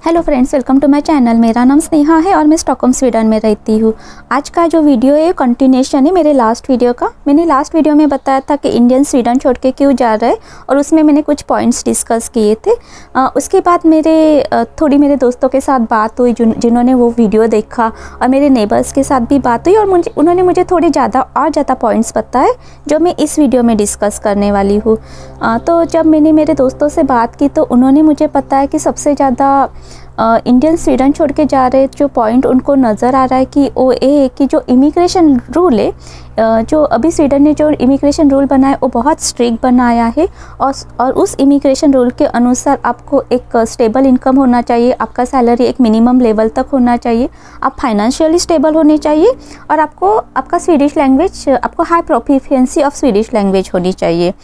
Hello friends, welcome to my channel. मेरा नाम स्नेहा है और मैं स्टॉकहोम स्वीडन में रहती हूँ। आज का जो वीडियो है कंटिन्यूशन है मेरे लास्ट वीडियो का। मैंने लास्ट वीडियो में बताया था कि इंडियन स्वीडन छोड़ के क्यों जा रहा है और उसमें मैंने कुछ पॉइंट्स डिस्कस किए थे। उसके बाद थोड़ी मेरे दोस्तों के साथ बात हुई जिन्होंने वो वीडियो देखा और मेरे नेबर्स के साथ भी बात हुई और उन्होंने मुझे थोड़े ज़्यादा पॉइंट्स बताए जो मैं इस वीडियो में डिस्कस करने वाली हूँ। तो जब मैंने मेरे दोस्तों से बात की तो उन्होंने मुझे बताया कि सबसे ज़्यादा इंडियन स्वीडन छोड़ के जा रहे जो पॉइंट उनको नज़र आ रहा है कि वो ये है कि जो इमिग्रेशन रूल है, जो अभी स्वीडन ने जो इमिग्रेशन रूल बनाया वो बहुत स्ट्रिक्ट बनाया है और उस इमिग्रेशन रूल के अनुसार आपको एक स्टेबल इनकम होना चाहिए, आपका सैलरी एक मिनिमम लेवल तक होना चाहिए, आप फाइनेंशियली स्टेबल होने चाहिए और आपका स्वीडिश लैंग्वेज, आपको high proficiency of Swedish language होनी चाहिए।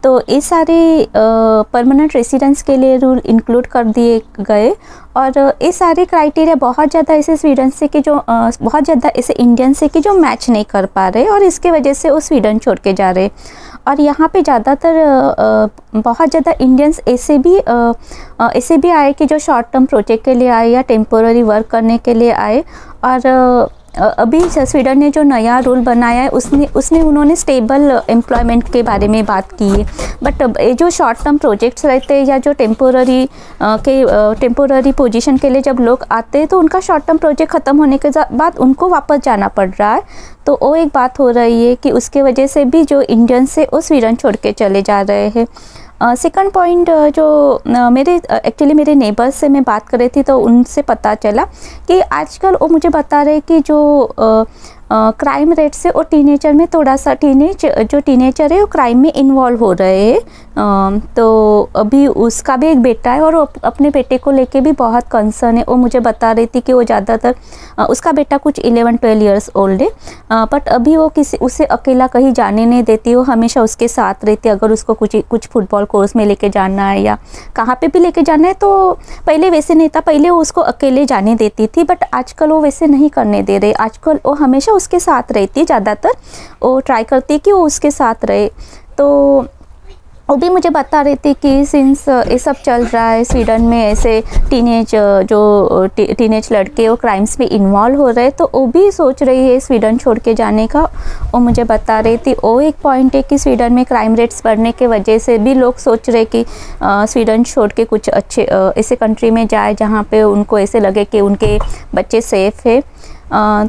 तो ये सारे परमानेंट रेसिडेंट्स के लिए रूल इंक्लूड कर दिए गए और ये सारे क्राइटेरिया बहुत ज़्यादा ऐसे स्वीडन से कि जो बहुत ज़्यादा ऐसे इंडियन से कि जो मैच नहीं कर पा रहे और इसके वजह से वो स्वीडन छोड़ के जा रहे। और यहाँ पे ज़्यादातर बहुत ज़्यादा इंडियंस ऐसे भी आए कि जो शॉर्ट टर्म प्रोजेक्ट के लिए आए या टेम्पोररी वर्क करने के लिए आए। और अभी स्वीडन ने जो नया रूल बनाया है उसमें उन्होंने स्टेबल एम्प्लॉयमेंट के बारे में बात की है। बट ये जो शॉर्ट टर्म प्रोजेक्ट्स रहते हैं या जो टेम्पोररी पोजीशन के लिए जब लोग आते हैं तो उनका शॉर्ट टर्म प्रोजेक्ट ख़त्म होने के बाद उनको वापस जाना पड़ रहा है। तो वो एक बात हो रही है कि उसके वजह से भी जो इंडियंस है वो स्वीडन छोड़ के चले जा रहे हैं। सेकंड पॉइंट जो मेरे नेबर्स से मैं बात कर रही थी तो उनसे पता चला कि आजकल वो मुझे बता रहे कि जो क्राइम रेट से वो टीनेजर में थोड़ा सा टीनेजर है वो क्राइम में इन्वॉल्व हो रहे हैं। तो अभी उसका भी एक बेटा है और वो अपने बेटे को लेके भी बहुत कंसर्न है। वो मुझे बता रही थी कि वो ज़्यादातर उसका बेटा कुछ 11-12 इयर्स ओल्ड है, बट अभी वो उसे अकेला कहीं जाने नहीं देती, वो हमेशा उसके साथ रहती है। अगर उसको कुछ फुटबॉल कोर्स में लेके जाना है या कहाँ पे भी लेके जाना है तो पहले वैसे नहीं था, पहले वो उसको अकेले जाने देती थी, बट आजकल वो वैसे नहीं करने दे रहे। आजकल वो हमेशा उसके साथ रहती है, ज़्यादातर वो ट्राई करती है कि वो उसके साथ रहे। तो वो भी मुझे बता रही थी कि सिंस ये सब चल रहा है स्वीडन में, ऐसे टीनेज लड़के वो क्राइम्स में इन्वॉल्व हो रहे तो वो भी सोच रही है स्वीडन छोड़ के जाने का। वो मुझे बता रही थी वो एक पॉइंट है कि स्वीडन में क्राइम रेट्स बढ़ने के वजह से भी लोग सोच रहे कि स्वीडन छोड़ के कुछ अच्छे ऐसे कंट्री में जाए जहाँ पे उनको ऐसे लगे कि उनके बच्चे सेफ़ है।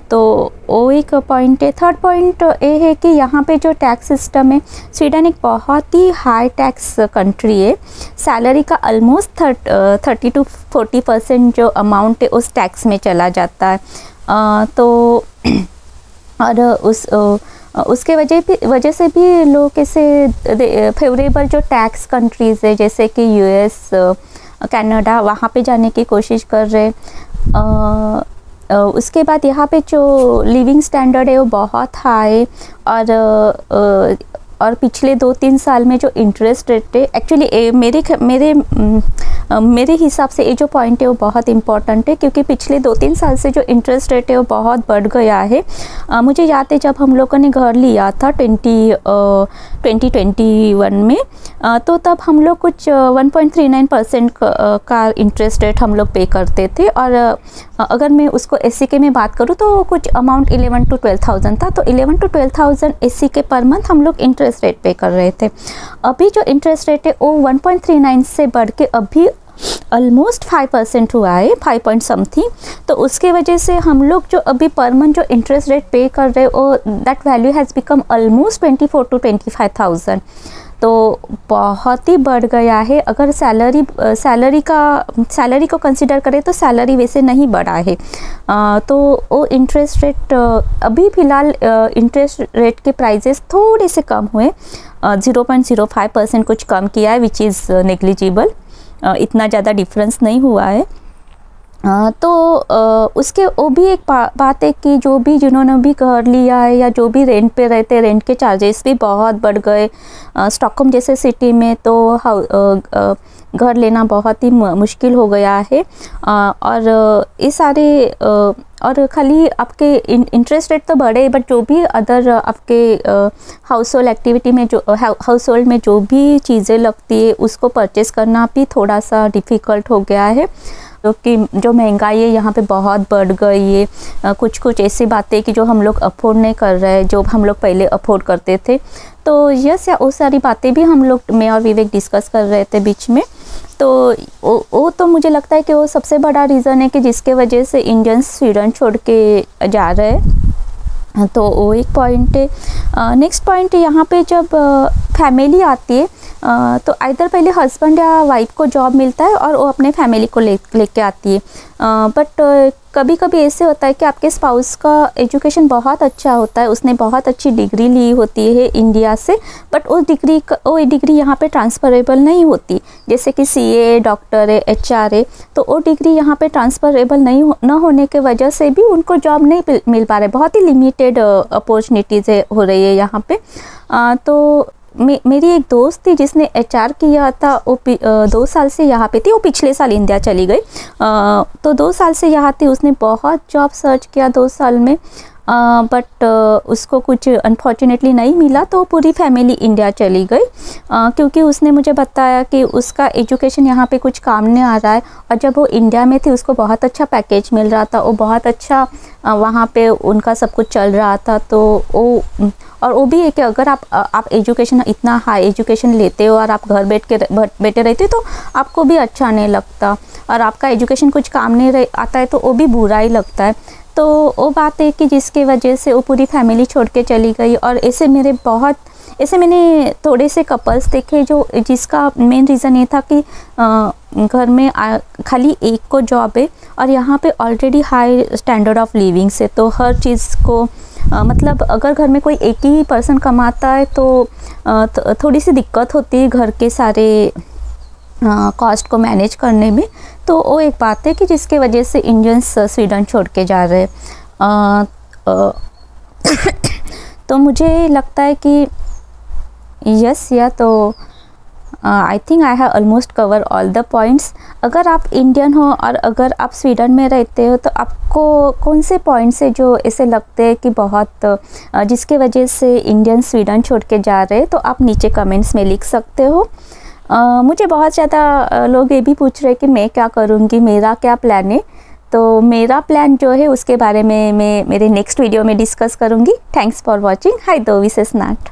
तो वो एक पॉइंट है। थर्ड पॉइंट ये है कि यहाँ पे जो टैक्स सिस्टम है, स्वीडन एक बहुत ही हाई टैक्स कंट्री है। सैलरी का ऑलमोस्ट 30-40% जो अमाउंट है उस टैक्स में चला जाता है। तो और उसके वजह से भी लोग ऐसे फेवरेबल जो टैक्स कंट्रीज़ है जैसे कि US, कनाडा, वहाँ पे जाने की कोशिश कर रहे। उसके बाद यहाँ पे जो लिविंग स्टैंडर्ड है वो बहुत हाई और पिछले 2-3 साल में जो इंटरेस्ट रेट है, एक्चुअली मेरे हिसाब से ये जो पॉइंट है वो बहुत इम्पॉर्टेंट है क्योंकि पिछले 2-3 साल से जो इंटरेस्ट रेट है वो बहुत बढ़ गया है। मुझे याद है जब हम लोगों ने घर लिया था 2021 में, तो तब हम लोग कुछ 1.39% का इंटरेस्ट रेट हम लोग पे करते थे और अगर मैं उसको SEK में बात करूँ तो कुछ अमाउंट 11 to 12,000 था। तो 11 to 12,000 SEK पर मंथ हम लोग इंटरेस्ट रेट पे कर रहे थे। अभी जो इंटरेस्ट रेट है वो 1.39 से बढ़ के अभी ऑलमोस्ट 5% हुआ है, 5 पॉइंट समथिंग। तो उसके वजह से हम लोग जो अभी पर मंथ जो इंटरेस्ट रेट पे कर रहे हो that value has become almost 24 to 25,000। तो बहुत ही बढ़ गया है। अगर सैलरी को कंसिडर करें तो सैलरी वैसे नहीं बढ़ा है। तो वो इंटरेस्ट रेट अभी फ़िलहाल इंटरेस्ट रेट के प्राइजेस थोड़े से कम हुए, 0.05% कुछ कम किया है, विच इज़ नेग्लिजिबल। इतना ज़्यादा डिफरेंस नहीं हुआ है। तो उसके वो भी एक बात है कि जिन्होंने भी घर लिया है या जो भी रेंट पे रहते हैं, रेंट के चार्जेस भी बहुत बढ़ गए। स्टॉकहोम जैसे सिटी में तो घर लेना बहुत ही मुश्किल हो गया है। और ये सारे और खाली आपके इंटरेस्ट रेट तो बढ़े, बट जो भी अदर आपके हाउस होल्ड एक्टिविटी में जो हाउस होल्ड में जो भी चीज़ें लगती है उसको परचेज़ करना भी थोड़ा सा डिफ़िकल्ट हो गया है। तो कि जो महंगाई है यहाँ पे बहुत बढ़ गई है, कुछ कुछ ऐसी बातें कि जो हम लोग अफोर्ड नहीं कर रहे हैं, जो हम लोग पहले अफोर्ड करते थे। तो यस या वो सारी बातें भी हम लोग, मैं और विवेक डिस्कस कर रहे थे बीच में। तो वो तो मुझे लगता है कि वो सबसे बड़ा रीज़न है कि जिसके वजह से इंडियंस स्वीडन छोड़ के जा रहे हैं। तो वो एक पॉइंट है। नेक्स्ट पॉइंट यहाँ पे जब फैमिली आती है तो आइदर पहले हस्बैंड या वाइफ को जॉब मिलता है और वो अपने फैमिली को लेके आती है। बट कभी कभी ऐसे होता है कि आपके स्पाउस का एजुकेशन बहुत अच्छा होता है, उसने बहुत अच्छी डिग्री ली होती है इंडिया से, बट वो डिग्री यहाँ पे ट्रांसफरेबल नहीं होती। जैसे कि CA, डॉक्टर है, HR है, तो वो डिग्री यहाँ पे ट्रांसफरेबल न होने के वजह से भी उनको जॉब नहीं मिल पा रहे। बहुत ही लिमिटेड अपॉर्चुनिटीज़ हो रही है यहाँ पे। तो मेरी एक दोस्त थी जिसने HR किया था, वो 2 साल से यहाँ पे थी। वो पिछले साल इंडिया चली गई, तो 2 साल से यहाँ थी। उसने बहुत जॉब सर्च किया 2 साल में, बट उसको कुछ अनफॉर्चुनेटली नहीं मिला, तो पूरी फैमिली इंडिया चली गई। क्योंकि उसने मुझे बताया कि उसका एजुकेशन यहाँ पे कुछ काम नहीं आ रहा है, और जब वो इंडिया में थी उसको बहुत अच्छा पैकेज मिल रहा था, वो बहुत अच्छा वहाँ पे उनका सब कुछ चल रहा था। तो वो भी है कि अगर आप एजुकेशन, इतना हाई एजुकेशन लेते हो और आप घर बैठे रहते हो तो आपको भी अच्छा नहीं लगता, और आपका एजुकेशन कुछ काम नहीं आता है तो वो भी बुरा ही लगता है। तो वो बात है कि जिसके वजह से वो पूरी फैमिली छोड़ के चली गई। और ऐसे मैंने थोड़े से कपल्स देखे जिसका मेन रीज़न ये था कि घर में खाली एक को जॉब है और यहाँ पे already high standard of living से, तो हर चीज़ को मतलब अगर घर में कोई एक ही पर्सन कमाता है तो थोड़ी सी दिक्कत होती है घर के सारे कॉस्ट को मैनेज करने में। तो वो एक बात है कि जिसके वजह से इंडियंस स्वीडन छोड़ के जा रहे हैं। तो मुझे लगता है कि यस, या तो I think I have almost cover all the points. अगर आप इंडियन हो और अगर आप स्वीडन में रहते हो तो आपको कौन से पॉइंट्स है जो ऐसे लगते हैं कि बहुत जिसके वजह से इंडियन स्वीडन छोड़ के जा रहे हैं, तो आप नीचे कमेंट्स में लिख सकते हो। मुझे बहुत ज़्यादा लोग ये भी पूछ रहे हैं कि मैं क्या करूँगी, मेरा क्या प्लान है। तो मेरा प्लान जो है उसके बारे में मैं मेरे नेक्स्ट वीडियो में डिस्कस करूँगी। Thanks for watching. हाय दो विशेष नाट।